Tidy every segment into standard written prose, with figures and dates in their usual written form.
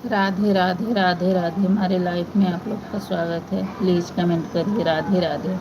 राधे राधे राधे राधे। हमारे लाइफ में आप लोग का स्वागत है। प्लीज़ कमेंट करिए राधे राधे।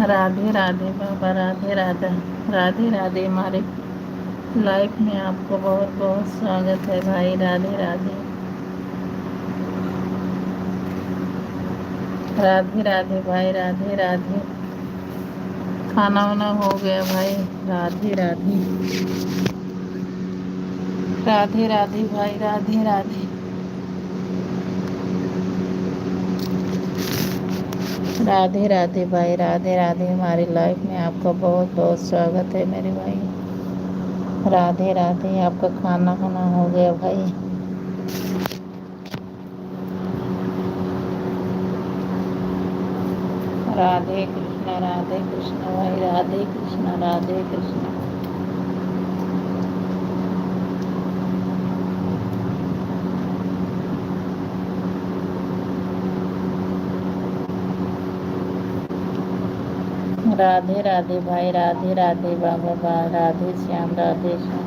राधे राधे बाबा, राधे राधे। राधे राधे, हमारे लाइफ में आपको बहुत बहुत स्वागत है भाई। राधे राधे। राधे राधे भाई, राधे राधे। खाना वाना हो गया भाई। राधे राधे। राधे राधे भाई, राधे राधे। राधे राधे भाई, राधे राधे। हमारी लाइफ में आपका बहुत बहुत स्वागत है मेरे भाई। राधे राधे। आपका खाना खाना हो गया भाई। राधे कृष्ण, राधे कृष्ण भाई, राधे कृष्ण, राधे कृष्ण। राधे राधे भाई, राधे राधे बाबा बा, राधे श्याम, राधे श्याम।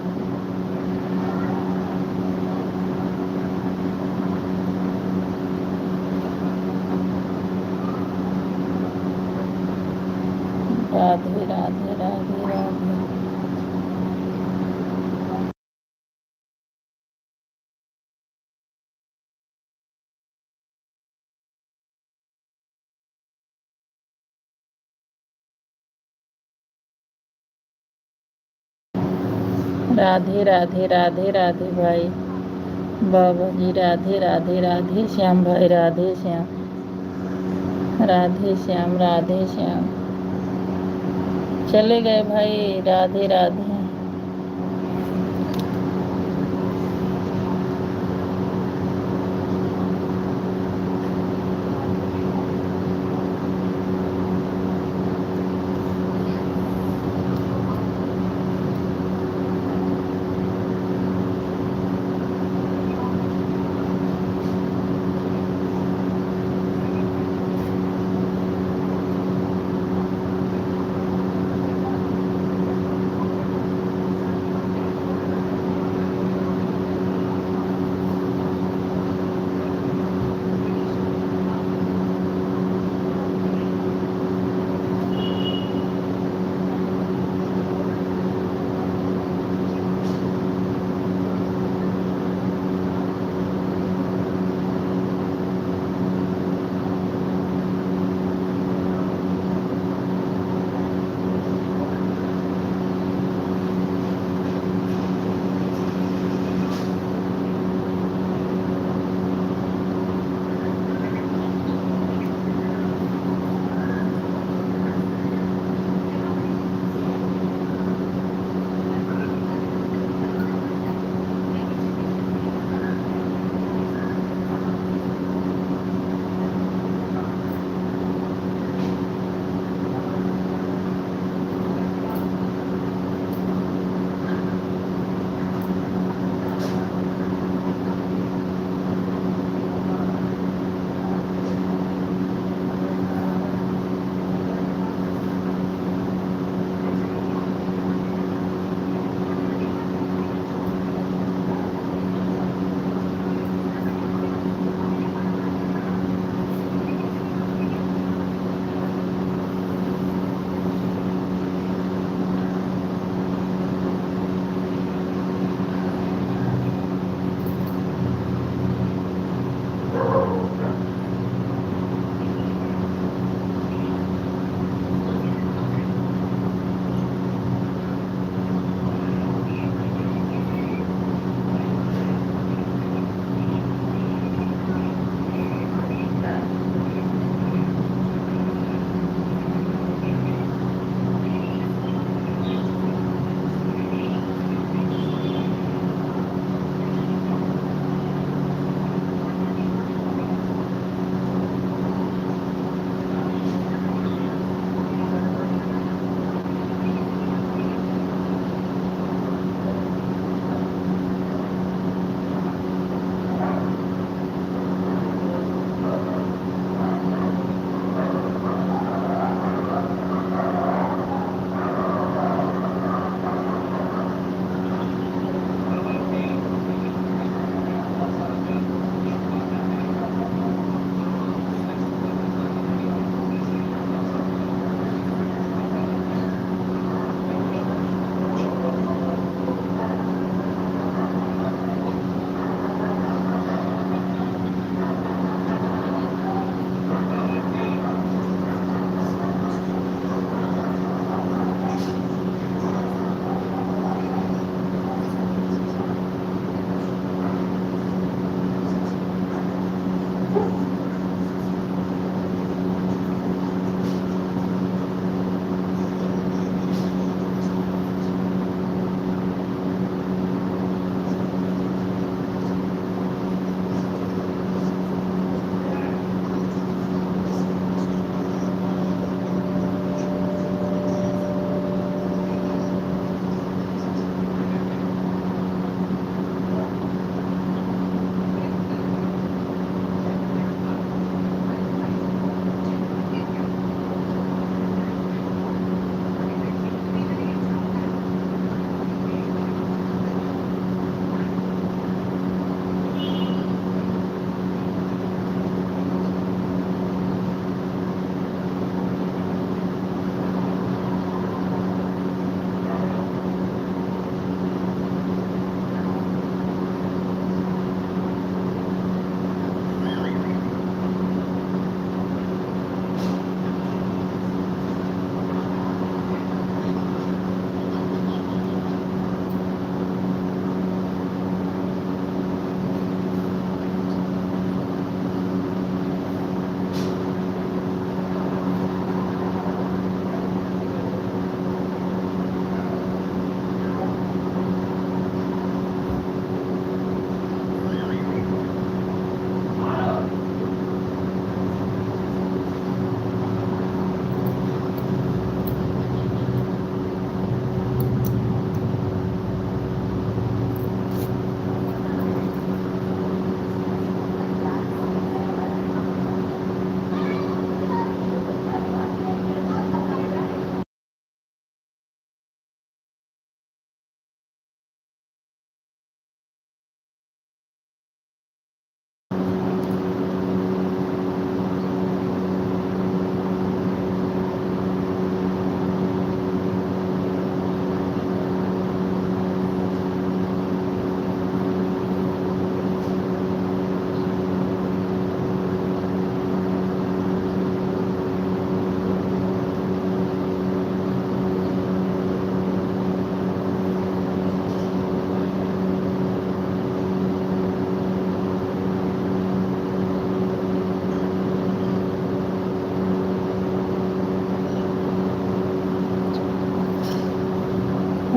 राधे राधे, राधे राधे। राधे राधे, राधे राधे भाई बाबा जी, राधे राधे। राधे श्याम भाई, राधे श्याम, राधे श्याम, राधे श्याम। चले गए भाई। राधे राधे।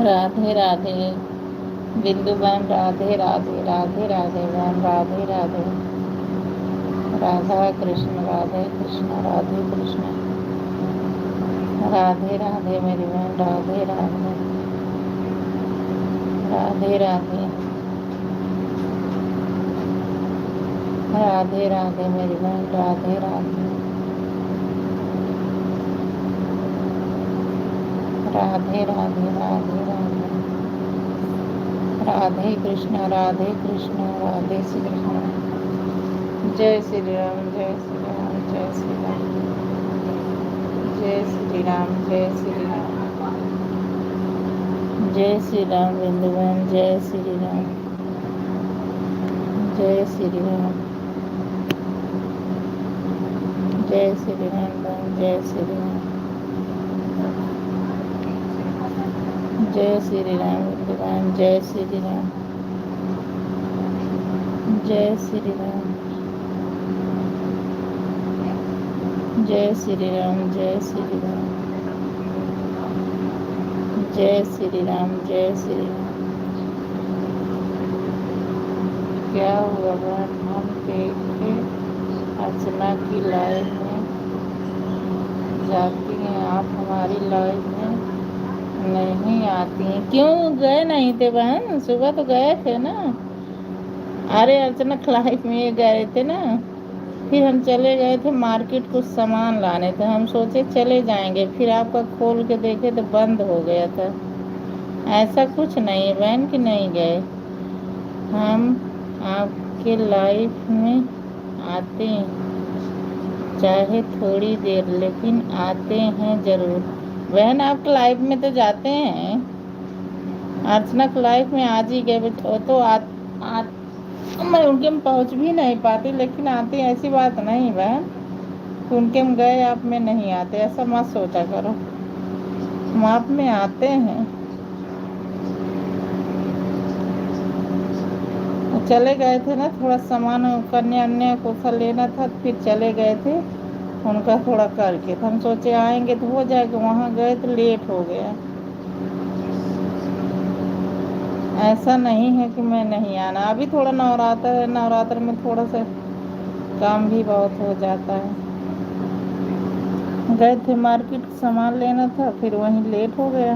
राधे राधे बिंदु बहन, राधे राधे, राधे राधे बहन, राधे राधे। राधा कृष्ण, राधे कृष्ण, राधे कृष्ण। राधे राधे मेरी बहन, राधे राधे, राधे राधे, राधे राधे मेरी बहन, राधे राधे, राधे राधे, राधे राधे। राधे कृष्ण, राधे कृष्ण, राधे श्री कृष्ण। जय श्री राम, जय श्री राम, जय श्री राम, जय श्री राम, जय श्री राम, जय श्री राम बिंदु बहन, जय श्री राम, जय श्री राम, जय श्री राम बहन, जय श्री राम, जय श्री राम बिंदु बहन, जय श्री राम, जय श्री राम, जय श्री राम, जय श्री राम, जय श्री राम, जय श्री राम। क्या हुआ बहन, हम देखे अर्चना की लाइफ में जाती हैं, आप हमारी लाइफ में नहीं आती हैं। क्यों गए नहीं थे बहन? सुबह तो गए थे ना। अरे अर्चना की लाइफ में गए थे ना, फिर हम चले गए थे मार्केट, कुछ सामान लाने थे। हम सोचे चले जाएंगे, फिर आपका खोल के देखे तो बंद हो गया था। ऐसा कुछ नहीं है बहन कि नहीं गए। हम आपके लाइफ में आते हैं, चाहे थोड़ी देर, लेकिन आते हैं ज़रूर। बहन आपके लाइफ में तो जाते हैं, अर्चना की लाइफ में आज ही गए। वो तो मैं उनके में पहुँच भी नहीं पाती, लेकिन आते हैं, ऐसी बात नहीं बहन कि उनके में गए आप में नहीं आते। ऐसा मत सोचा करो, हम आप में आते हैं। चले गए थे ना, थोड़ा सामान कन्या अन्य को लेना था, फिर चले गए थे उनका थोड़ा करके। तो हम सोचे आएंगे तो हो जाएगा, वहाँ गए तो लेट हो गया। ऐसा नहीं है कि मैं नहीं आना। अभी थोड़ा नवरात्र है, नवरात्र में थोड़ा सा काम भी बहुत हो जाता है। गए थे मार्केट, सामान लेना था, फिर वहीं लेट हो गया।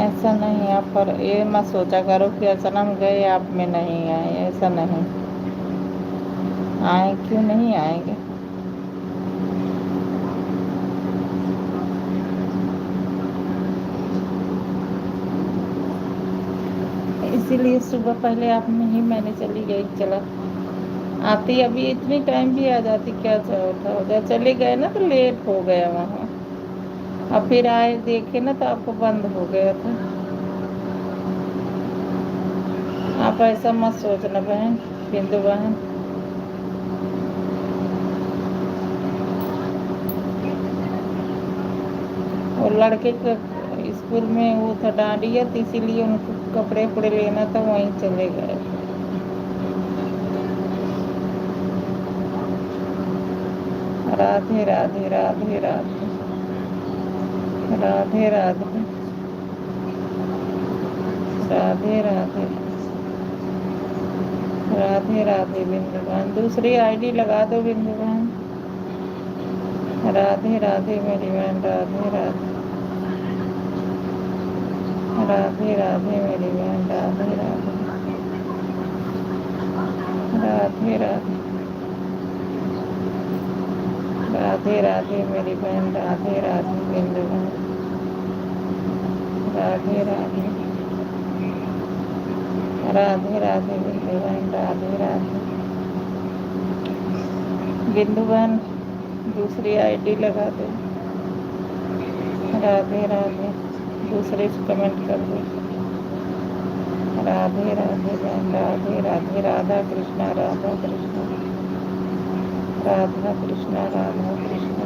ऐसा नहीं, आप पर ये मत सोचा करो कि अचानक हम गए आप में नहीं आए। ऐसा नहीं, आए क्यों नहीं आएंगे। इसीलिए सुबह पहले आप में ही मैंने चली गई। चला आती अभी इतनी टाइम भी आ जाती, क्या उठा हो जाए। चले गए ना तो लेट हो गया वहाँ। अब फिर आए देखे ना तो आपको बंद हो गया था। आप ऐसा मत सोचना बहन, बिंदु बहन। और लड़के का स्कूल में वो था डांडिया, तो इसीलिए उनको कपड़े उपड़े लेना था, वहीं चले गए। राधे राधे, राधे राधे, राधे राधे, राधे राधे, राधे राधे बिंदु बहन। दूसरी आईडी लगा दो बिंदु बहन। राधे राधे मेरी बहन, राधे राधे, राधे राधे मेरी बहन, राधे राधे, राधे राधे, राधे राधे मेरी बहन, राधे राधे बिंदु बहन, राधे राधे, राधे राधे बिंदु बहन, राधे राधे। बिंदु बहन दूसरी आईडी लगा दो। राधे राधे, दूसरे से कमेंट कर दो। राधे राधे बहन, राधे राधे, राधा कृष्णा, राधा कृष्णा, राधा कृष्णा, राधा कृष्णा,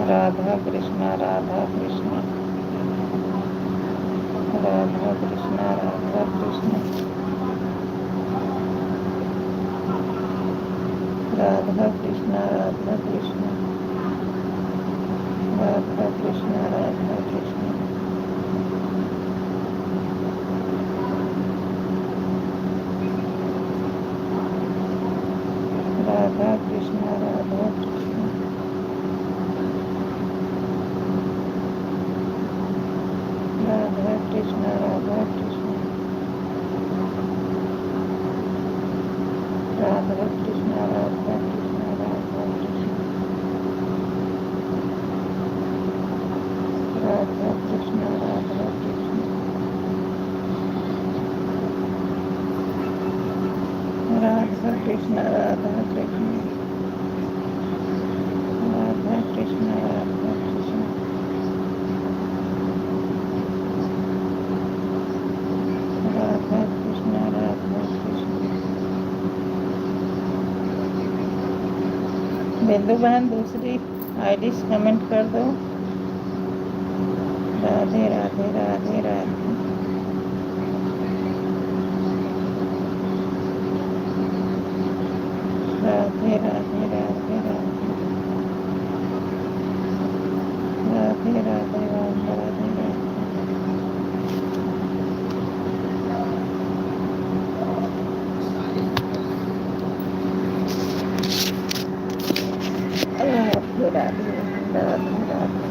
राधा कृष्णा, राधा कृष्णा, राधा कृष्णा, राधा कृष्णा, राधा कृष्णा, राधा कृष्णा, कृष्ण राधा कृष्ण राधा कृष्ण राधा कृष्ण राधा कृष्ण राधा कृष्ण। बिंदु बहन दूसरी आईडी कमेंट कर दो। राधे राधे राधे राधे। राधे राधे राधे राधे राधे राधे राधे राधे राधे राधे राधे राधे।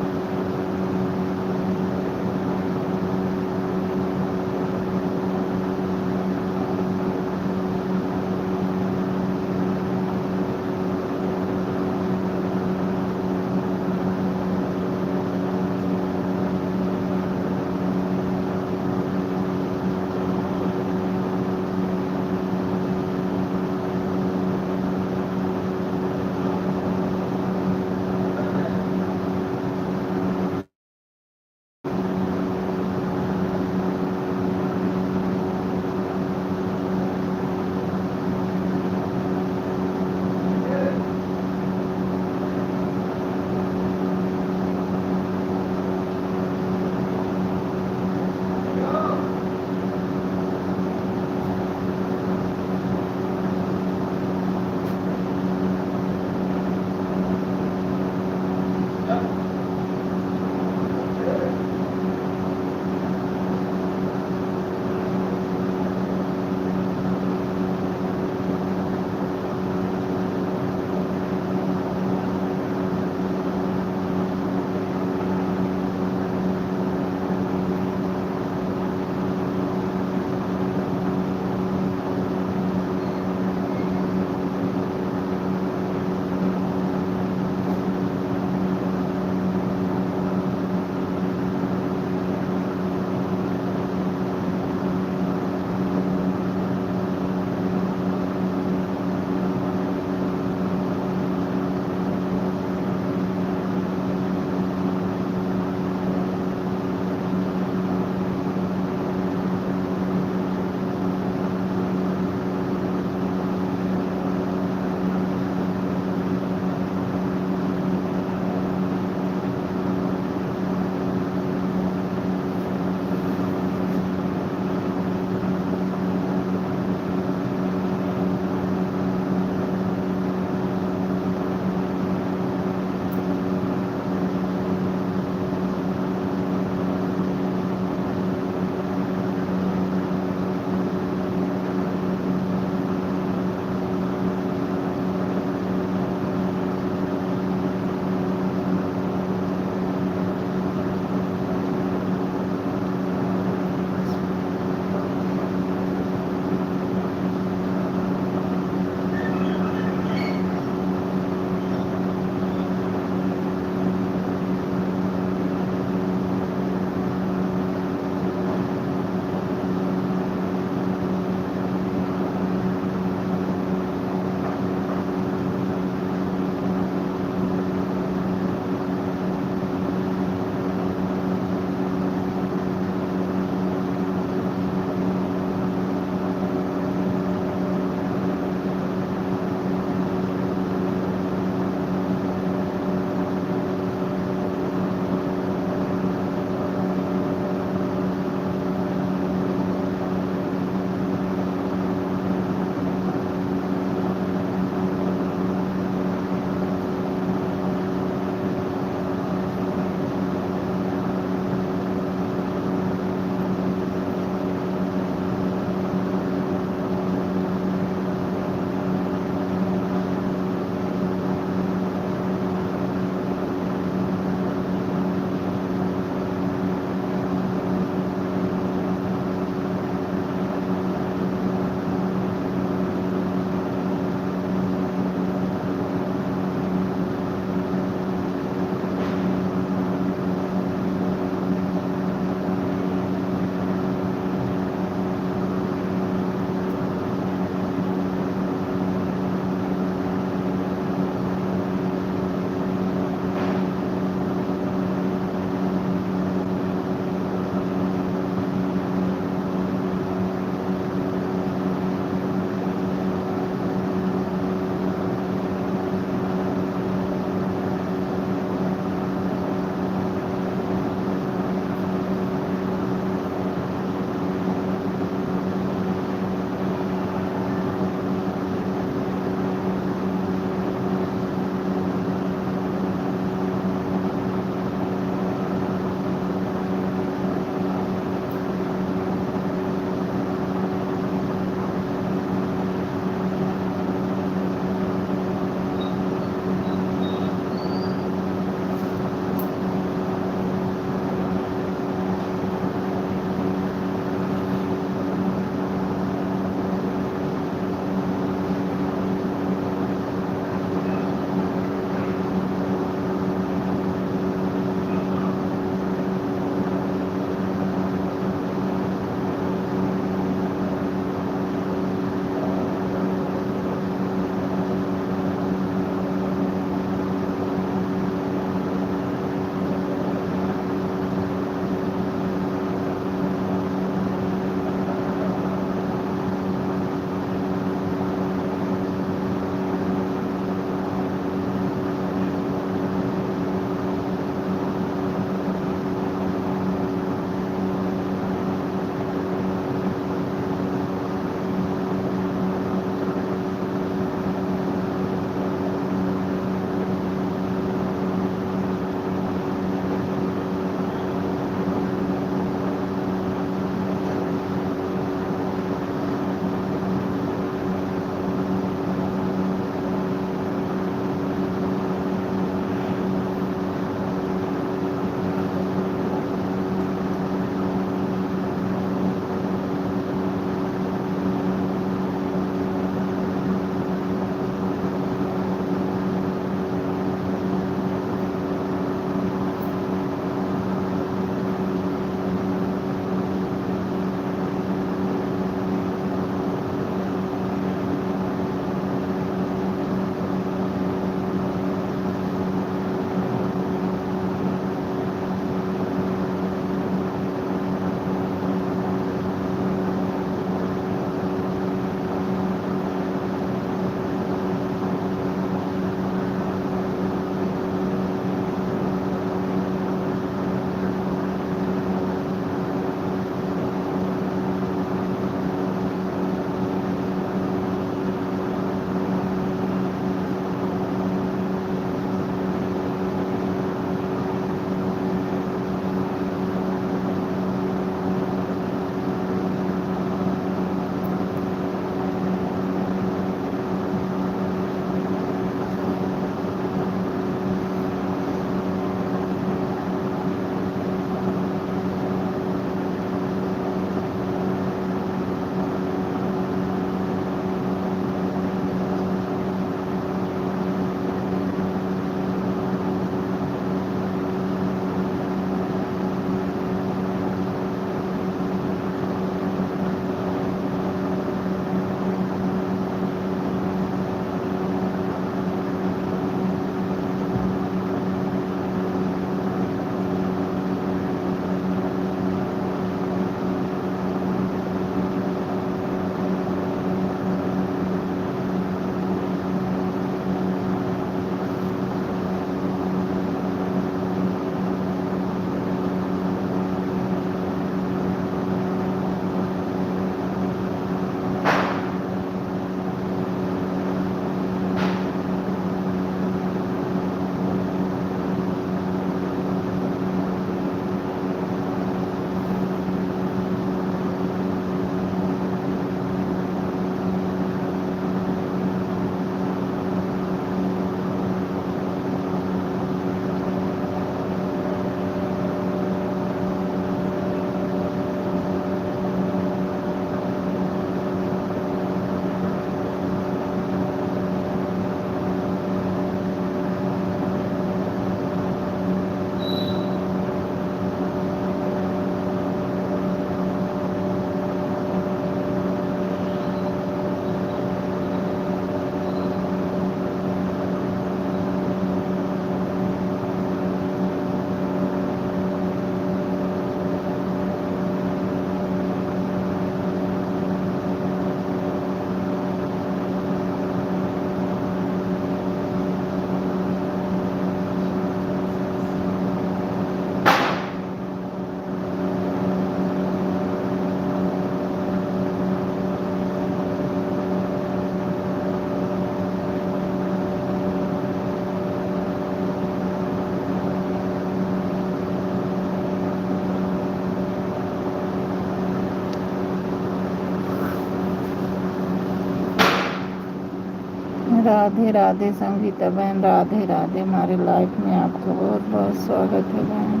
राधे राधे संगीता बहन, राधे राधे। हमारे लाइफ में आपका बहुत बहुत स्वागत है बहन।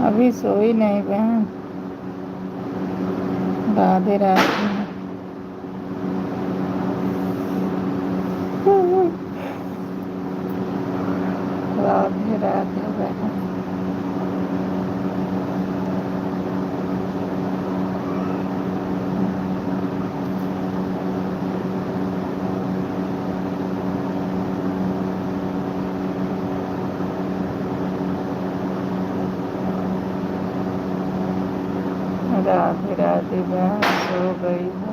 अभी सोई नहीं बहन। राधे राधे। राधे राधे बहन। राधे राधे बहन। सो गई है,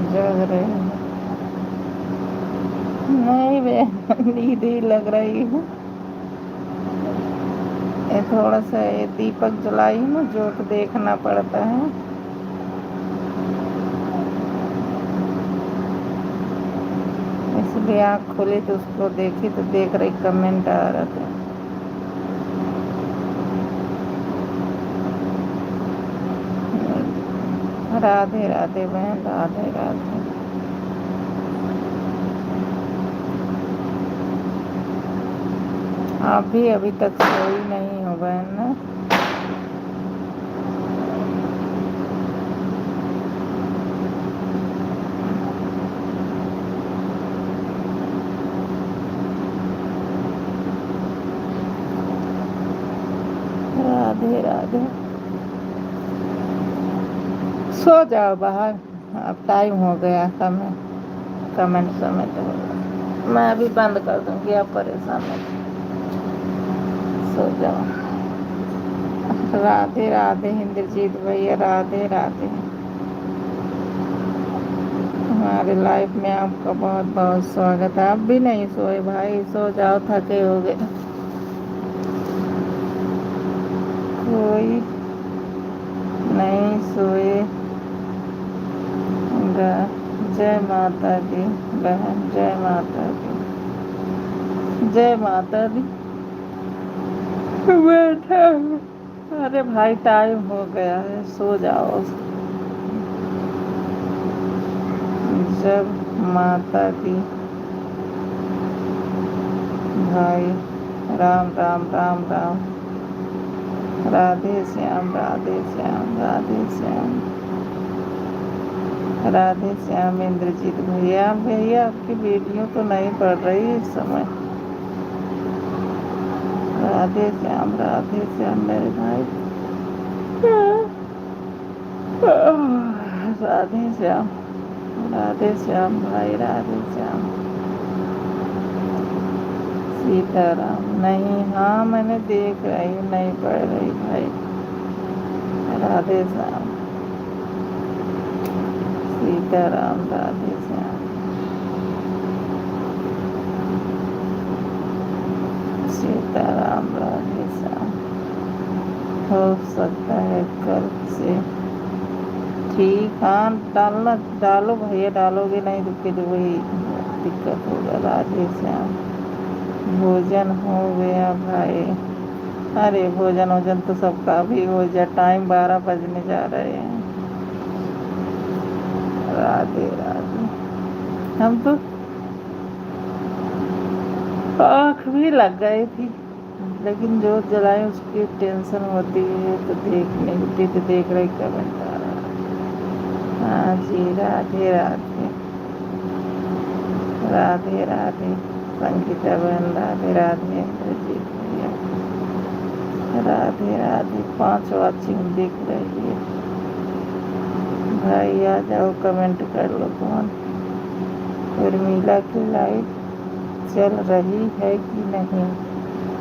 जग रही है। नहीं बहन, नींद ही लग रही है। ये थोड़ा सा ये दीपक जलाई ना, जोत देखना पड़ता है। इसलिए आँख खोली तो उसको देखी तो देख रही, कमेंट आ रहा था। राधे राधे बहन, राधे राधे। आप भी अभी तक सोई नहीं हो बहन ना। राधे राधे। सो जाओ बाहर, अब टाइम हो गया। कमेंट समय तो हो गया। मैं भी बंद कर दूंगी, आप परेशान मत। सो जाओ। राधे राधे इंद्रजीत भैया, राधे राधे। हमारे लाइफ में आपका बहुत बहुत स्वागत है। आप भी नहीं सोए भाई, सो जाओ, थके हो गए। कोई नहीं सोए। जय माता दी बहन, जय माता दी, जय माता दी। बैठा हूँ। अरे भाई टाइम हो गया है, सो जाओ। जब माता दी भाई। राम राम राम राम। राधे श्याम, राधे श्याम, राधे श्याम, राधे श्याम। इंद्रजीत भैया, भैया आपकी वीडियो तो नहीं पढ़ रही इस समय। राधे श्याम, राधे श्याम मेरे भाई। राधे श्याम, राधे श्याम भाई, राधे श्याम। सीताराम नहीं, हाँ मैंने देख रही हूँ, नहीं पढ़ रही भाई। राधे श्याम, सीताराम, राधे श्याम। सीताराम, राधे श्याम। हो सकता है कल से ठीक। हाँ डालना, डालो भैया, डालोगे नहीं तो फिर वही दिक्कत होगा। राधे श्याम। भोजन हो गया भाई। अरे भोजन तो सबका भी हो जाए, टाइम 12 बजने जा रहे हैं। राधे राधे। हम तो आँख भी लग गई थी, लेकिन जो जलाए उसकी टेंशन होती है तो देख नहीं होती, तो देख रही कमेंट आ रहा। हाँ जी, राधे राधे, राधे राधे संगीता बहन, राधे राधे इंद्रजीत भैया, राधे राधे। 5 वाचिंग दिख रही है भाई, आ जाओ कमेंट कर लो। कौन उर्मिला की लाइफ चल रही है कि नहीं?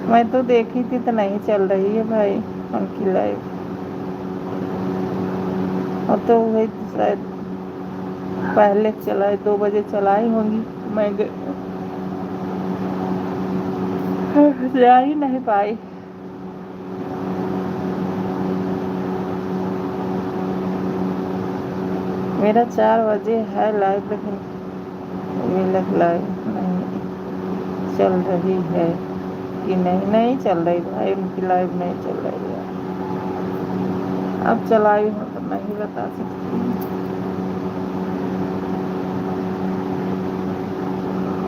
मैं तो देखी थी तो नहीं चल रही है भाई उनकी लाइफ। और तो वही शायद पहले चलाए, 2 बजे चलाई होंगी। मैं जा ही नहीं पाई। मेरा 4 बजे है लाइव, लेकिन लाइव नहीं चल रही है कि नहीं चल रही भाई, उनकी लाइव नहीं चल रही है। अब चलाई हूँ तो नहीं बता सकती।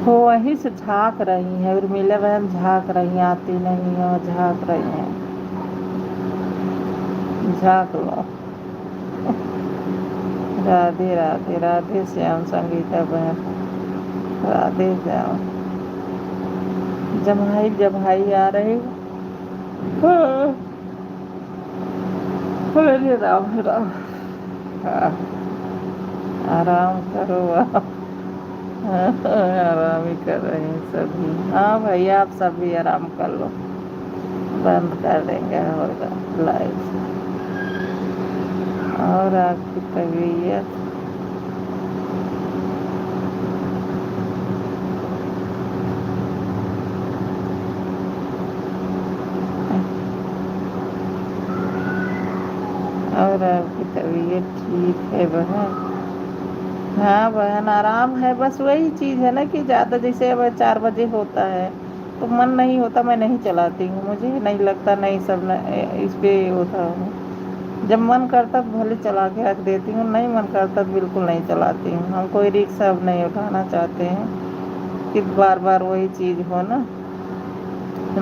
वो वहीं से झाँक रही हैं, उर्मिला बहन झाँक रही हैं, आती नहीं है, झाँक रही हैं। झाँक लो। राधे राधे, राधे श्याम संगीता बहन, राधे श्याम। जम्हाई जम्हाई आ रही। हाँ, हरे राम राम। हाँ, आराम करो आप। हाँ, आराम ही कर रहे हैं सभी। हाँ भैया, आप सभी आराम कर लो, बंद कर देंगे होगा लाइव। और आपकी तबीयत? और आपकी तबीयत ठीक है बहन? हाँ बहन, आराम है। बस वही चीज़ है ना कि ज़्यादा जैसे अब 4 बजे होता है तो मन नहीं होता, मैं नहीं चलाती हूँ। मुझे नहीं लगता, नहीं सब न, इस पे होता हूँ। जब मन करता तो भले चला के रख देती हूँ, नहीं मन करता तो बिल्कुल नहीं चलाती हूँ। हम कोई रिक्स अब नहीं उठाना चाहते हैं कि बार बार वही चीज़ हो ना।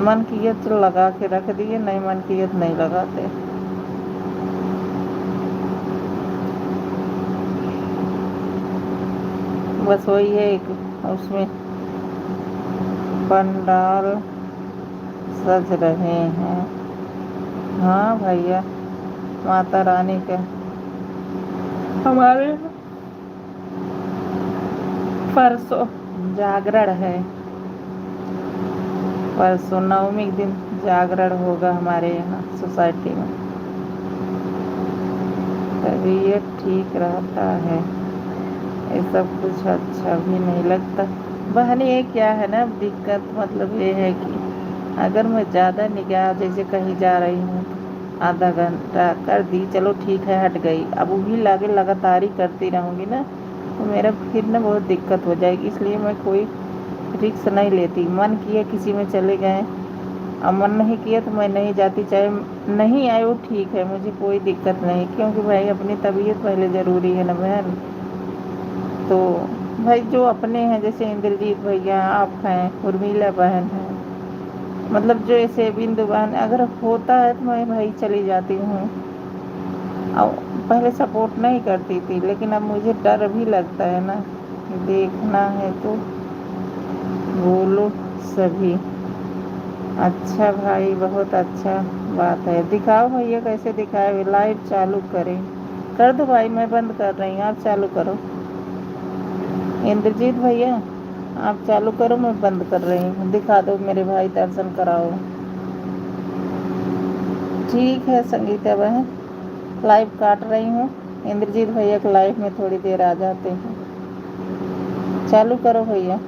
मन किया तो लगा के रख दिए, नहीं मन किया तो नहीं लगाते। बस वही है एक, उसमें पंडाल सज रहे हैं। हाँ भैया, माता रानी के हमारे परसों जागरण है। परसों नवमी के दिन जागरण होगा हमारे यहाँ सोसाइटी में। तबीयत ठीक रहता है, ये सब कुछ अच्छा भी नहीं लगता बहन। ये क्या है ना दिक्कत, मतलब ये है कि अगर मैं ज़्यादा निगाह जैसे कहीं जा रही हूँ, आधा घंटा कर दी, चलो ठीक है, हट गई। अब वही लागे लगातार ही करती रहूँगी ना, तो मेरा फिर ना बहुत दिक्कत हो जाएगी। इसलिए मैं कोई रिक्स नहीं लेती। मन किया किसी में चले गए, अब मन नहीं किया तो मैं नहीं जाती। चाहे नहीं आए वो ठीक है, मुझे कोई दिक्कत नहीं, क्योंकि भाई अपनी तबीयत पहले ज़रूरी है ना बहन। तो भाई जो अपने हैं, जैसे इंद्रजीत भैया, आप हैं, उर्मिला बहन है, मतलब जो ऐसे बिंदु बहन, अगर होता है तो मैं भाई चली जाती हूँ। अब पहले सपोर्ट नहीं करती थी, लेकिन अब मुझे डर भी लगता है ना, देखना है तो बोलो सभी। अच्छा भाई, बहुत अच्छा बात है। दिखाओ भैया कैसे दिखाए, लाइव चालू करें। कर दो भाई, मैं बंद कर रही हूँ, आप चालू करो। इंद्रजीत भैया, आप चालू करो, मैं बंद कर रही हूँ। दिखा दो मेरे भाई, दर्शन कराओ। ठीक है संगीता बहन, लाइव काट रही हूँ। इंद्रजीत भैया के लाइव में थोड़ी देर आ जाते हैं। चालू करो भैया।